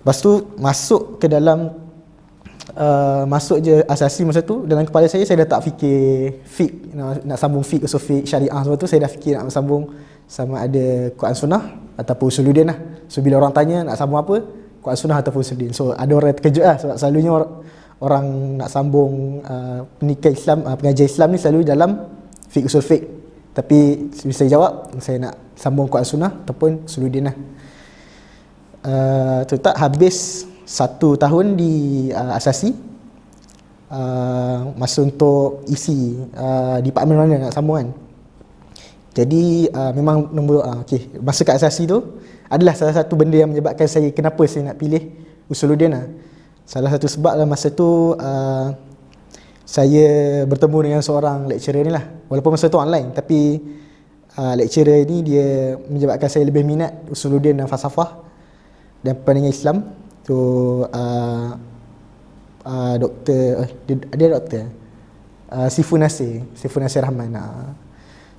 Lepas tu masuk ke dalam masuk je asasi masa tu, dalam kepala saya dah tak fikir fiqh, nak sambung fiqh, usul fiqh, syariah semua tu. Saya dah fikir nak sambung sama ada Quran Sunnah ataupun Usuluddin lah. So bila orang tanya nak sambung apa, Quran Sunnah ataupun Usuluddin. So ada orang terkejut lah, sebab selalunya orang nak sambung pendidikan Islam, pengajian Islam ni selalu dalam fiqh, usul fiqh. Tapi saya jawab, saya nak sambung Quran Sunnah ataupun Usuluddin lah. Tu tak habis 1 tahun di asasi, masa untuk isi department mana nak sambung kan. Jadi memang nombor okey, masa kat asasi tu adalah salah satu benda yang menyebabkan saya kenapa saya nak pilih Usuluddin lah. Salah satu sebab lah masa tu saya bertemu dengan seorang lecturer ni lah, walaupun masa tu online, tapi lecturer ni dia menyebabkan saya lebih minat Usuluddin dan falsafah dan perbandingan Islam tu. Doktor dia doktor Sifun Nasir Rahman.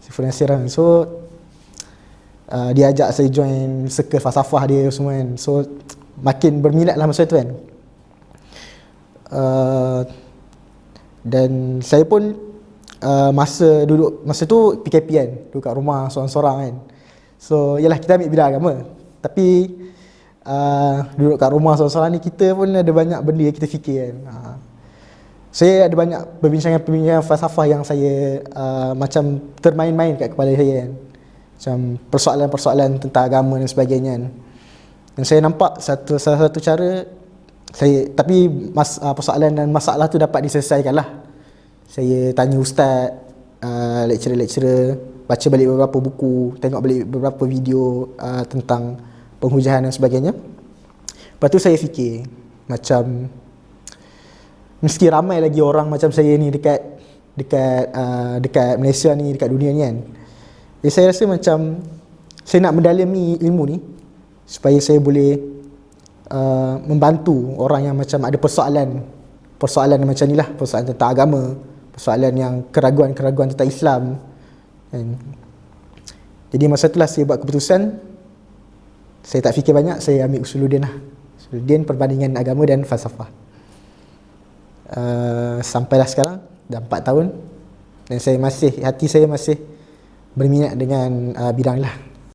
Sifun Nasir Rahman. So dia ajak saya join circle falsafah dia semua kan. So makin berminat lah masa tu kan. Dan saya pun masa tu PKP kan, duduk kat rumah sorang-sorang kan. So yalah, kita ambil bidang agama, tapi duduk kat rumah sorang-sorang ni, kita pun ada banyak benda yang kita fikir kan. Saya ada banyak perbincangan falsafah yang saya macam termain-main kat kepala saya kan. Macam persoalan-persoalan tentang agama dan sebagainya kan. Dan saya nampak salah satu cara saya, tapi persoalan dan masalah tu dapat diselesaikan lah. Saya tanya ustaz, lecturer-lecturer, baca balik beberapa buku, tengok balik beberapa video tentang penghujahan dan sebagainya. Lepas tu saya fikir, macam mesti ramai lagi orang macam saya ni dekat Malaysia ni, dekat dunia ni kan. Jadi saya rasa macam saya nak mendalami ilmu ni supaya saya boleh membantu orang yang macam ada persoalan macam ni lah, persoalan tentang agama, persoalan yang keraguan-keraguan tentang Islam kan. Jadi masa itulah saya buat keputusan, saya tak fikir banyak, saya ambil Usuluddin lah. Usuluddin, perbandingan agama dan falsafah. Sampailah sekarang dah 4 tahun dan hati saya masih berminat dengan bidang ni lah.